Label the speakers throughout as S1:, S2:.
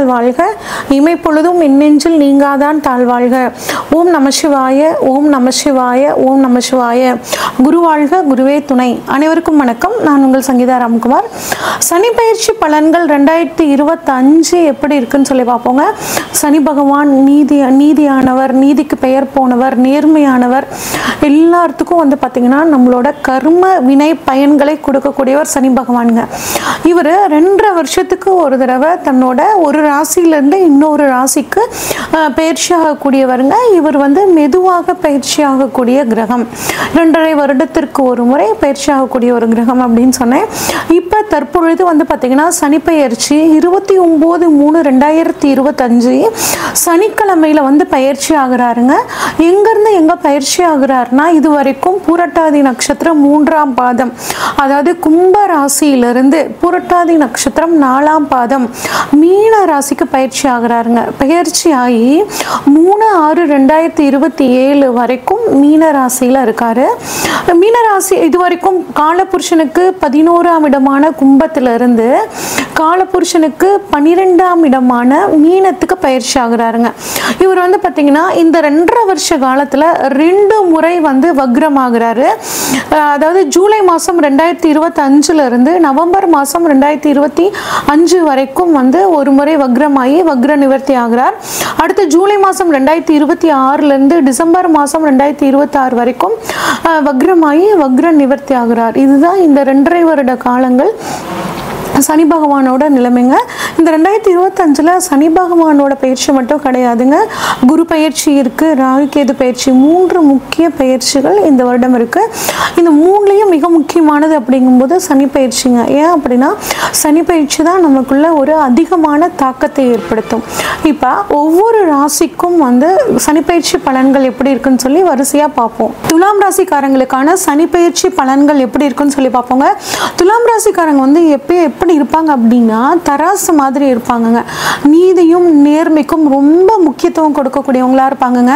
S1: நீடூழி வாழ்க, இமைப்பொழுதும் எண்ணெஞ்சில் நீங்காதான் தாழ்வாழ்க. ஓம் நம சிவாய, ஓம் நம சிவாய, ஓம் நம சிவாய. குரு வாழ்க, குருவே துணை. அனைவருக்கும் வணக்கம். நான் உங்கள் சங்கீதா ராம்குமார். சனி பயிற்சி பலன்கள் 2025 எப்படி இருக்குன்னு சொல்லி பார்ப்போங்க. சனி பகவான் நீதியானவர், நீதிக்கு பெயர் போனவர், நேர்மையானவர். எல்லாத்துக்கும் பார்த்தீங்கன்னா நம்மளோட கர்ம வினை பயன்களை கொடுக்கக்கூடியவர் சனி பகவானுங்க. இவர் 2.5 வருஷத்துக்கு ஒரு தடவை தன்னோட ஒரு ராசியிலேருந்து இன்னொரு ராசிக்கு பயிற்சி ஆகக்கூடியவருங்க. இவர் மெதுவாக பயிற்சி ஆகக்கூடிய கிரகம். 2.5 வருடத்திற்கு ஒரு முறை பயிற்சி ஆகக்கூடிய ஒரு கிரகம் அப்படின்னு சொன்னேன். இப்போ தற்பொழுது பார்த்தீங்கன்னா சனி பயிற்சி 29/3/2025 சனிக்கிழமையில் பயிற்சி ஆகிறாருங்க. எங்கேருந்து எங்கே பயிற்சி ஆகிறாருன்னா, இது வரைக்கும் பூரட்டாதி நட்சத்திரம் 3ஆம் பாதம், அதாவது கும்ப ராசியிலிருந்து பூரட்டாதி நட்சத்திரம் 4ஆம் பாதம் மீன ராசிக்கு பயிற்சி ஆகிறாருங்க. பயிற்சி ஆகி 3/6/2027 வரைக்கும் மீன ராசியில் இருக்காரு. மீனராசி இது வரைக்கும் காலபுருஷனுக்கு 11ஆம் இடமான கும்பத்திலிருந்து காலபுருஷனுக்கு 12ஆம் இடமான மீனத்துக்கு பயிற்சி ஆகிறாருங்க. இவர் பார்த்தீங்கன்னா இந்த 2.5 வருஷ காலத்தில் 2 முறை வக்ரம் ஆகிறாரு. அதாவது ஜூலை மாதம் 2025 நவம்பர் மாதம் 2025 வரைக்கும் ஒரு முறை வக்ரமாகி வக்ர நிவர்த்தி ஆகிறார். அடுத்து ஜூலை மாதம் 2026 டிசம்பர் மாதம் 2026 வரைக்கும் வக்ரமாகி வக்ர நிவர்த்தி ஆகிறார். இதுதான் இந்த 2.5 வருட காலங்கள் சனி பகவானோட நிலைமைங்க. இந்த 2025 சனி பகவானோட பயிற்சி மட்டும் கிடையாதுங்க. குரு பயிற்சி இருக்கு, ராகு கேது பயிற்சி, 3 முக்கிய பயிற்சிகள் இந்த வருடம் இருக்கு. இந்த 3லையும் மிக முக்கியமானது அப்படிங்கும்போது சனி பயிற்சிங்க. ஏன் அப்படின்னா சனி பயிற்சி தான் நமக்குள்ள ஒரு அதிகமான தாக்கத்தை ஏற்படுத்தும். இப்போ ஒவ்வொரு ராசிக்கும் சனி பயிற்சி பலன்கள் எப்படி இருக்குன்னு சொல்லி வரிசையா பார்ப்போம். துலாம் ராசிக்காரங்களுக்கான சனி பயிற்சி பலன்கள் எப்படி இருக்குன்னு சொல்லி பார்ப்போங்க. துலாம் ராசிக்காரங்க எப்படி இருப்பாங்க அப்படின்னா தராசு மாதிரி இருப்பாங்கங்க. நீதியும் நேர்மைக்கும் ரொம்ப முக்கியத்துவம் கொடுக்கக்கூடியவங்களா இருப்பாங்கங்க.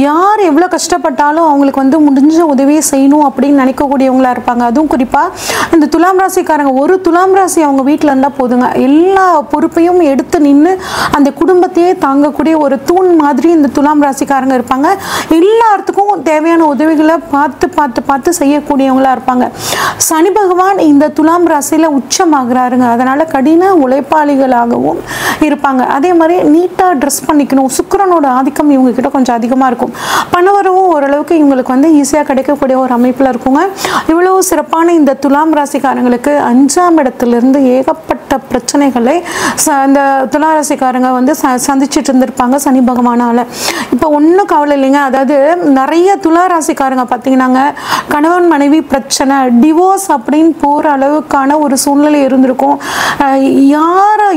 S1: யார் எவ்வளோ கஷ்டப்பட்டாலும் அவங்களுக்கு முடிஞ்ச உதவியை செய்யணும் அப்படின்னு நினைக்கக்கூடியவங்களா இருப்பாங்க. அதுவும் குறிப்பா இந்த துலாம் ராசிக்காரங்க, ஒரு துலாம் ராசி அவங்க வீட்டில் இருந்தால் போதுங்க, எல்லா பொறுப்பையும் எடுத்து நின்று அந்த குடும்பத்தையே தாங்கக்கூடிய ஒரு தூண் மாதிரி இந்த துலாம் ராசிக்காரங்க இருப்பாங்க. எல்லாத்துக்கும் தேவையான உதவிகளை பார்த்து செய்யக்கூடியவங்களா இருப்பாங்க. சனி பகவான் இந்த துலாம் ராசியில உச்சமாகிறாருங்க. அதனால கடின உழைப்பாளிகளாகவும் இருப்பாங்க. அதே மாதிரி நீட்டா ட்ரெஸ் பண்ணிக்கணும். சுக்கிரனோட ஆதிக்கம் இவங்க கிட்ட கொஞ்சம் அதிகமா இருக்கும். பணவரவும் ஓரளவுக்கு இவங்களுக்கு ஈஸியா கிடைக்கக்கூடிய ஒரு அமைப்புல இருக்குங்க. இவ்வளவு சிறப்பான இந்த துலாம் ராசிக்காரங்களுக்கு 5ஆம் இடத்திலிருந்து ஏகப்பட்ட பிரச்சனைகளை இந்த துலாம் ராசிக்காரங்க சந்திச்சுட்டு இருந்திருப்பாங்க சனி பகவானால. இப்போ ஒன்றும் கவலை இல்லைங்க. அதாவது நிறைய துலா ராசிக்காரங்க பார்த்தீங்கன்னாங்க கணவன் மனைவி பிரச்சனை, டிவோர்ஸ் அப்படின்னு போகிற அளவுக்கான ஒரு சூழ்நிலை இருந்திருக்கும்.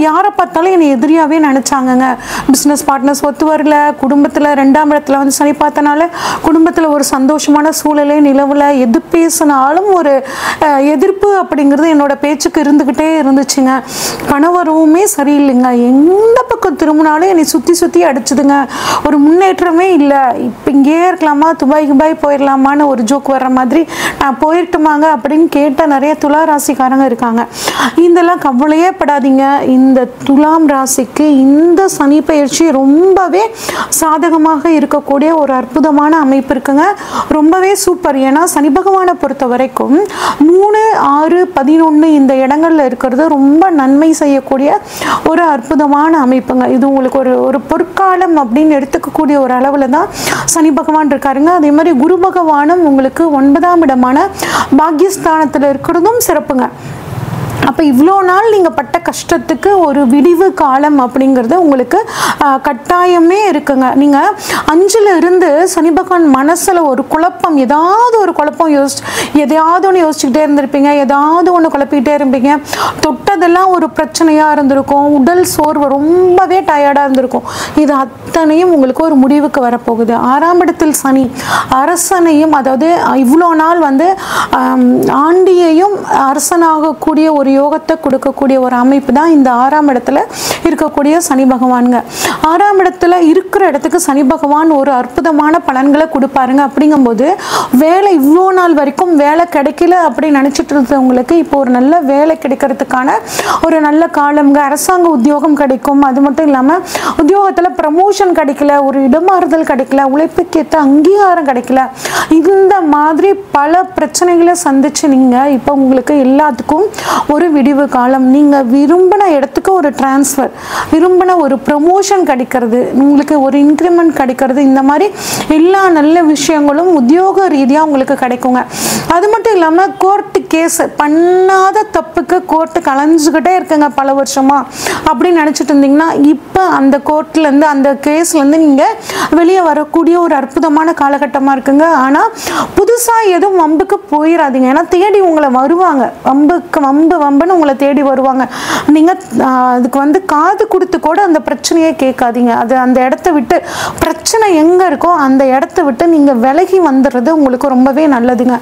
S1: யாரை பார்த்தாலும் என்னை எதிரியாகவே நினச்சாங்கங்க. பிஸ்னஸ் பார்ட்னர்ஸ் ஒத்து வரல, குடும்பத்தில் 2ஆம் இடத்துல சனி பார்த்தனால குடும்பத்தில் ஒரு சந்தோஷமான சூழலே நிலவில், எது பேசினாலும் ஒரு எதிர்ப்பு அப்படிங்கிறது என்னோட பேச்சுக்கு இருந்துக்கிட்டே இருந்துச்சுங்க. கணவருமே சரியில்லைங்க, எந்த பக்கம் திரும்பினாலும் என்னை சுற்றி அடிச்சுதுங்க, ஒரு முன்னேற்றமே இல்லை, இப்போ இங்கேயே இருக்கலாமா, துபாய் போயிடலாமான்னு ஒரு ஜோக் வர்ற மாதிரி நான் போயிட்டுமாங்க அப்படின்னு கேட்ட நிறைய துலா ராசிக்காரங்க இருக்காங்க. இதெல்லாம் கவலையே படாதீங்க. இந்த துலாம் ராசிக்கு இந்த சனி பயிற்சி ரொம்பவே சாதகமாக இருக்கக்கூடிய ஒரு அற்புதமான அமைப்பு இருக்குங்க. ரொம்பவே சூப்பர். ஏன்னா சனி பகவானை பொறுத்த வரைக்கும் 3, 6, 11 இந்த இடங்கள்ல இருக்கிறது ரொம்ப நன்மை செய்யக்கூடிய ஒரு அற்புதமான அமைப்புங்க. இது உங்களுக்கு ஒரு பொற்காலம் அப்படின்னு எடுத்துக்கக்கூடிய ஒரு அளவில் தான் சனி பகவான் இருக்காருங்க. அதே மாதிரி குரு பகவானும் உங்களுக்கு 9ஆம் இடமான பாக்கியஸ்தானத்தில் இருக்கிறதும் சிறப்புங்க. அப்போ இவ்வளோ நாள் நீங்கள் பட்ட கஷ்டத்துக்கு ஒரு விடிவு காலம் அப்படிங்கிறது உங்களுக்கு கட்டாயமே இருக்குங்க. நீங்கள் 5ல் இருந்து சனி பகவான் மனசில் ஒரு குழப்பம், ஏதாவது ஒரு குழப்பம் எதையாவது ஒன்று யோசிச்சுக்கிட்டே இருந்திருப்பீங்க, ஏதாவது ஒன்று குழப்பிக்கிட்டே இருப்பீங்க. தொட்டதெல்லாம் ஒரு பிரச்சனையாக இருந்திருக்கும், உடல் சோர்வு, ரொம்பவே டயர்டாக இருந்திருக்கும். இது அத்தனையும் உங்களுக்கு ஒரு முடிவுக்கு வரப்போகுது. 6ஆம் இடத்தில் சனி அரசனையும், அதாவது இவ்வளோ நாள் ஆண்டியையும் அரசனாகக்கூடிய ஒரு யோகத்தை கொடுக்கக்கூடிய ஒரு அமைப்பு தான் இந்த 6ஆம் இடத்துல இருக்கக்கூடிய சனி பகவானுங்க. 6ஆம் இடத்துல இருக்கிற இடத்துக்கு சனி பகவான் ஒரு அற்புதமான பலன்களை கொடுப்பாருங்க. அப்படிங்கும்போது வேலை இவ்வளோ நாள் வரைக்கும் வேலை கிடைக்கல அப்படின்னு நினச்சிட்டு இருந்தவங்களுக்கு இப்போ ஒரு நல்ல வேலை கிடைக்கிறதுக்கான ஒரு நல்ல காலம்ங்க. அரசாங்க உத்தியோகம் கிடைக்கும். அது மட்டும் இல்லாமல் உத்தியோகத்தில் ப்ரமோஷன் கிடைக்கல, ஒரு இடமாறுதல் கிடைக்கல, உழைப்புக்கேற்ற அங்கீகாரம் கிடைக்கல, இந்த மாதிரி பல பிரச்சனைகளை சந்திச்சு நீங்கள் இப்போ உங்களுக்கு எல்லாத்துக்கும் ஒரு விடிவு காலம். நீங்கள் விரும்பின இடத்துக்கு ஒரு டிரான்ஸ்ஃபர், விரும்பின ஒரு ப்ரமோஷன் கிடைக்கிறது, உங்களுக்கு ஒரு இன்க்ரிமெண்ட் கிடைக்கிறது, இந்த மாதிரி எல்லா நல்ல விஷயங்களும் உத்தியோக ரீதியாக உங்களுக்கு கிடைக்குங்க. அது மட்டும் இல்லாமல் கோர்ட்டு கேஸ், பண்ணாத தப்புக்கு கோர்ட்டு கலைஞ்சுக்கிட்டே இருக்குங்க பல வருஷமா அப்படின்னு நினச்சிட்டு இருந்தீங்கன்னா இப்போ அந்த கோர்ட்லேருந்து அந்த கேஸ்லேருந்து நீங்கள் வெளியே வரக்கூடிய ஒரு அற்புதமான காலகட்டமாக இருக்குங்க. ஆனால் புதுசாக எதுவும் வம்புக்கு போயிடாதீங்க. ஏன்னா தேடி உங்களை வருவாங்க, வம்புன்னு உங்களை தேடி வருவாங்க. நீங்கள் அதுக்கு காது கொடுத்து கூட அந்த பிரச்சனையே கேட்காதீங்க. அது அந்த இடத்த விட்டு, பிரச்சனை எங்கே இருக்கோ அந்த இடத்த விட்டு நீங்கள் விலகி வந்துடுறது உங்களுக்கு ரொம்பவே நல்லதுங்க.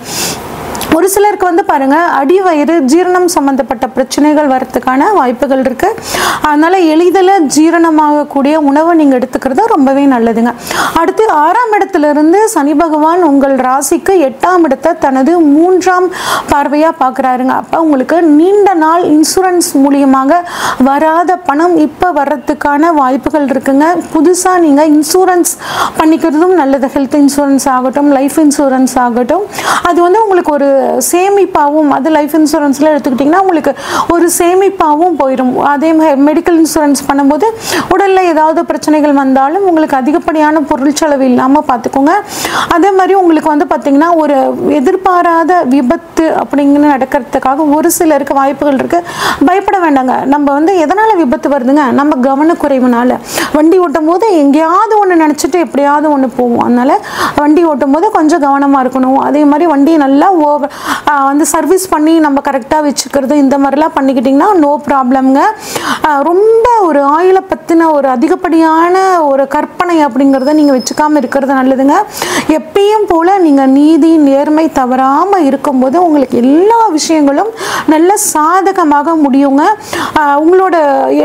S1: ஒரு சிலருக்கு பாருங்க, அடிவயிறு ஜீரணம் சம்பந்தப்பட்ட பிரச்சனைகள் வரதுக்கான வாய்ப்புகள் இருக்கு. அதனால எளிதில் ஜீரணமாகக்கூடிய உணவை நீங்க எடுத்துக்கிறது ரொம்பவே நல்லதுங்க. அடுத்து 6ஆம் இடத்துல இருந்து சனி பகவான் உங்கள் ராசிக்கு 8ஆம் இடத்தை தனது 3ஆம் பார்வையா பார்க்குறாருங்க. அப்போ உங்களுக்கு நீண்ட நாள் இன்சூரன்ஸ் மூலியமாக வராத பணம் இப்போ வர்றதுக்கான வாய்ப்புகள் இருக்குங்க. புதுசாக நீங்கள் இன்சூரன்ஸ் பண்ணிக்கிறதும் நல்லது. ஹெல்த் இன்சூரன்ஸ் ஆகட்டும், லைஃப் இன்சூரன்ஸ் ஆகட்டும், அது உங்களுக்கு ஒரு சேமிப்பாகவும், அது லைஃப் இன்சூரன்ஸில் எடுத்துக்கிட்டிங்கன்னா உங்களுக்கு ஒரு சேமிப்பாகவும் போயிடும். அதே மாதிரி மெடிக்கல் இன்சூரன்ஸ் பண்ணும்போது உடலில் ஏதாவது பிரச்சனைகள் வந்தாலும் உங்களுக்கு அதிகப்படியான பொருள் செலவு இல்லாமல் பார்த்துக்கோங்க. அதே மாதிரி உங்களுக்கு பார்த்திங்கன்னா ஒரு எதிர்பாராத விபத்து அப்படிங்கிற நடக்கிறதுக்காக ஒரு சிலருக்கு வாய்ப்புகள் இருக்குது. பயப்பட வேண்டாங்க. நம்ம எதனால் விபத்து வருதுங்க? நம்ம கவனக்குறைவுனால. வண்டி ஓட்டும் போது எங்கேயாவது ஒன்று நினச்சிட்டு எப்படியாவது ஒன்று போவோம். அதனால் வண்டி ஓட்டும் போது கொஞ்சம் கவனமாக இருக்கணும். அதே மாதிரி வண்டியை நல்லா சர்வீஸ் பண்ணி நம்ம கரெக்டாக வச்சுக்கிறது, இந்த மாதிரிலாம் பண்ணிக்கிட்டிங்கன்னா நோ ப்ராப்ளம்ங்க. ரொம்ப ஒரு ஆயிலை பற்றின ஒரு அதிகப்படியான ஒரு கற்பனை அப்படிங்கிறத நீங்கள் வச்சுக்காமல் இருக்கிறது நல்லதுங்க. எப்பயும் போல் நீங்கள் நீதி நேர்மை தவறாமல் இருக்கும்போது உங்களுக்கு எல்லா விஷயங்களும் நல்ல சாதகமாக முடியுங்க. உங்களோட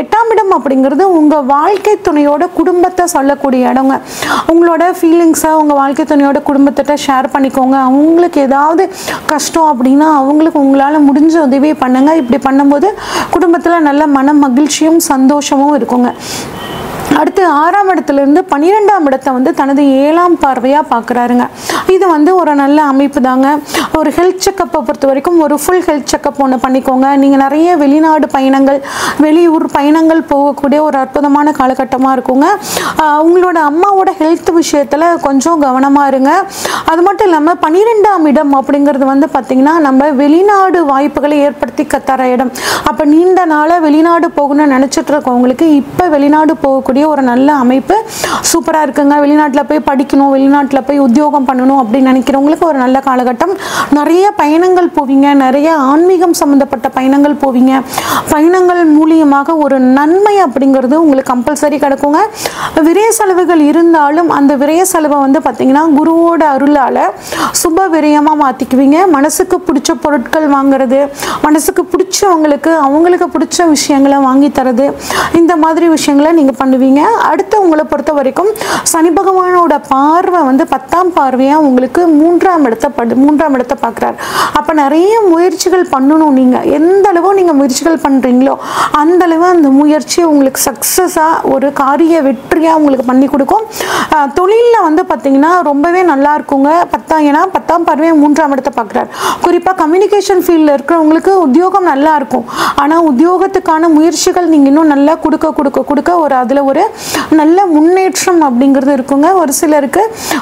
S1: 8ஆம் இடம் அப்படிங்கிறது உங்கள் வாழ்க்கை துணையோட குடும்பத்தை சொல்லக்கூடிய இடங்க. உங்களோட ஃபீலிங்ஸை உங்கள் வாழ்க்கை துணையோட குடும்பத்திட்ட ஷேர் பண்ணிக்கோங்க. அவங்களுக்கு ஏதாவது கஷ்டம் அப்படின்னா அவங்களுக்கு உங்களால் முடிஞ்ச உதவி பண்ணுங்க. இப்படி பண்ணும்போது குடும்பத்தில் நல்ல மன மகிழ்ச்சியும் சந்தோஷமும் இருக்குங்க. அடுத்து 6ஆம் இடத்துலேருந்து 12ஆம் இடத்தை தனது 7ஆம் பார்வையாக பார்க்குறாருங்க. இது ஒரு நல்ல அமைப்பு தாங்க. ஒரு ஹெல்த் செக்கப்பை பொறுத்த வரைக்கும் ஒரு ஃபுல் ஹெல்த் செக்கப் ஒன்று பண்ணிக்கோங்க. நீங்கள் நிறைய வெளிநாடு பயணங்கள், வெளியூர் பயணங்கள் போகக்கூடிய ஒரு அற்புதமான காலகட்டமாக இருக்குங்க. உங்களோட அம்மாவோட ஹெல்த் விஷயத்தில் கொஞ்சம் கவனமாக இருங்க. அது மட்டும் இல்லாமல் 12ஆம் இடம் அப்படிங்கிறது பார்த்திங்கன்னா நம்ம வெளிநாடு வாய்ப்புகளை ஏற்படுத்தி தர இடம். அப்போ நீண்ட நாளாக வெளிநாடு போகணும்னு நினச்சிட்டு இருக்கவங்களுக்கு இப்போ வெளிநாடு போகக்கூடிய ஒரு நல்ல அமைப்பு சூப்பராக இருக்குங்க. வெளிநாட்டில் போய் படிக்கணும், வெளிநாட்டில் போய் உத்தியோகம் பண்ணணும் அப்படின்னு நினைக்கிறவங்களுக்கு ஒரு நல்ல காலகட்டம். நிறைய பயணங்கள் போவீங்க, நிறைய ஆன்மீகம் சம்மந்தப்பட்ட பயணங்கள் போவீங்க. பயணங்கள் மூலியமாக ஒரு நன்மை அப்படிங்கிறது உங்களுக்கு கம்பல்சரி கிடைக்குங்க. விரய செலவுகள் இருந்தாலும் அந்த விரய செலவை பார்த்தீங்கன்னா குருவோட அருளால் சுப விரயமாக மாற்றிக்குவீங்க. மனசுக்கு பிடிச்ச பொருட்கள் வாங்குறது, மனசுக்கு பிடிச்சவங்களுக்கு அவங்களுக்கு பிடிச்ச விஷயங்களை வாங்கி தரது, இந்த மாதிரி விஷயங்களை நீங்கள் பண்ணுவீங்க. அடுத்து உங்களை பொறுத்த வரைக்கும் சனி பகவானோட பார்வை 10ஆம் பார்வையாக உங்களுக்கு 3ஆம் இடத்தை பார்க்குறாரு. அப்போ நிறைய முயற்சிகள் பண்ணணும். நீங்கள் எந்த அளவு நீங்கள் முயற்சிகள் பண்ணுறீங்களோ அந்த அளவு அந்த முயற்சி உங்களுக்கு சக்ஸஸாக ஒரு காரிய வெற்றியாக உங்களுக்கு பண்ணி கொடுக்கும். தொழிலில் பார்த்தீங்கன்னா ரொம்பவே நல்லா இருக்குங்க. ஏன்னா 10ஆம் பார்வையாக 3ஆம் இடத்தை பார்க்குறாரு. குறிப்பாக கம்யூனிகேஷன் ஃபீல்டில் இருக்கிறவங்களுக்கு உத்தியோகம் நல்லா இருக்கும். ஆனால் உத்தியோகத்துக்கான முயற்சிகள் நீங்கள் இன்னும் நல்லா கொடுக்க ஒரு அதில் ஒரு நல்ல முன்னேற்றம் அப்படிங்கிறது இருக்குங்க. ஒரு சிலருக்கு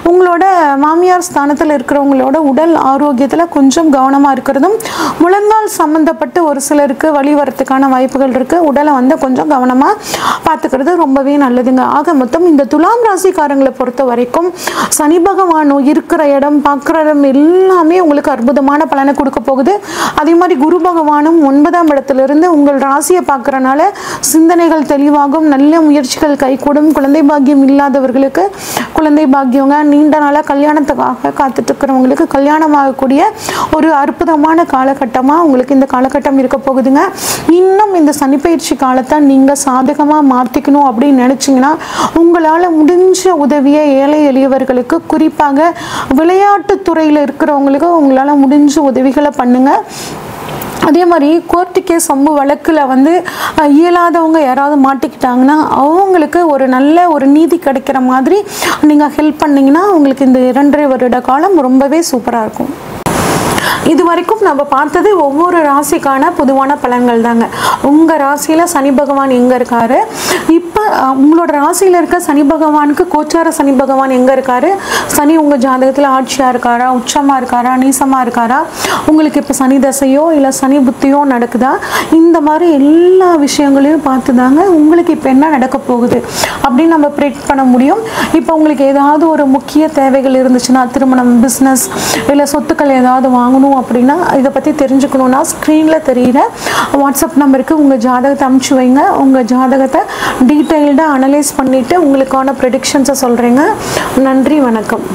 S1: உங்களோட மாமியார் ஸ்தானத்தில் இருக்கிறவங்களோட உடல் ஆரோக்கியத்தில் கொஞ்சம் கவனமாக இருக்கிறதும், முழங்கால் சம்மந்தப்பட்டு ஒரு சிலருக்கு வழி வரத்துக்கான வாய்ப்புகள் இருக்குது. உடலை கொஞ்சம் கவனமாக பார்த்துக்கிறது ரொம்பவே நல்லதுங்க. ஆக மொத்தம் இந்த துலாம் ராசிக்காரங்களை பொறுத்த வரைக்கும் சனி பகவான் இருக்கிற இடம், பார்க்குற இடம் எல்லாமே உங்களுக்கு அற்புதமான பலனை கொடுக்க போகுது. அதே மாதிரி குரு பகவானும் 9ஆம் இடத்திலிருந்து உங்கள் ராசியை பார்க்குறனால சிந்தனைகள் தெளிவாகும், நல்ல முயற்சிகள் கைகூடும். குழந்தை பாக்கியம் இல்லாதவர்களுக்கு குழந்தை பாக்கியவங்க, நீண்ட நாளாக கல்யாணத்துக்காக காத்துட்டு இருக்கிறவங்களுக்கு கல்யாணம் ஆகக்கூடிய ஒரு அற்புதமான காலகட்டமாக உங்களுக்கு இந்த காலகட்டம் இருக்க போகுதுங்க. இன்னும் இந்த சனிப்பயிற்சி காலத்தை நீங்கள் சாதகமாக மாற்றிக்கணும் அப்படின்னு நினச்சிங்கன்னா உங்களால் முடிஞ்ச உதவியை ஏழை எளியவர்களுக்கு, குறிப்பாக விளையாட்டு துறையில் இருக்கிறவங்களுக்கு உங்களால் முடிஞ்ச உதவிகளை பண்ணுங்கள். அதே மாதிரி கோர்ட்டு கேஸ் சம்பு வழக்கில் வந்து இயலாதவங்க யாராவது மாட்டிக்கிட்டாங்கன்னா அவங்களுக்கு ஒரு நல்ல ஒரு நீதி கிடைக்கிற மாதிரி நீங்கள் ஹெல்ப் பண்ணிங்கன்னா உங்களுக்கு இந்த 2.5 வருட காலம் ரொம்பவே சூப்பராக இருக்கும். இது வரைக்கும் நம்ம பார்த்தது ஒவ்வொரு ராசிக்கான பொதுவான பலன்கள் தாங்க. உங்கள் ராசியில் சனி பகவான் எங்கே இருக்காரு, இப்போ உங்களோட ராசியில் இருக்க சனி பகவானுக்கு கோச்சார சனி பகவான் எங்கே இருக்காரு, சனி உங்கள் ஜாதகத்தில் ஆட்சியாக இருக்காரா, உச்சமாக இருக்காரா, நீசமாக இருக்காரா, உங்களுக்கு இப்போ சனி தசையோ இல்லை சனி புத்தியோ நடக்குதா, இந்த மாதிரி எல்லா விஷயங்களையும் பார்த்து தாங்க உங்களுக்கு இப்போ என்ன நடக்க போகுது அப்படின்னு நம்ம ப்ரெடிக்ட் பண்ண முடியும். இப்போ உங்களுக்கு ஏதாவது ஒரு முக்கிய தேவைகள் இருந்துச்சுன்னா, திருமணம், பிஸ்னஸ் இல்லை சொத்துக்கள் ஏதாவது வாங்கணும் அப்படின்னா இதை பற்றி தெரிஞ்சுக்கணுன்னா ஸ்க்ரீனில் தெரிகிற வாட்ஸ்அப் நம்பருக்கு உங்கள் ஜாதகத்தை அனுப்பிச்சி வைங்க. உங்கள் ஜாதகத்தை டீட்டெயில்டாக அனலைஸ் பண்ணிவிட்டு உங்களுக்கான ப்ரெடிக்ஷன்ஸை சொல்கிறேங்க. நன்றி, வணக்கம்.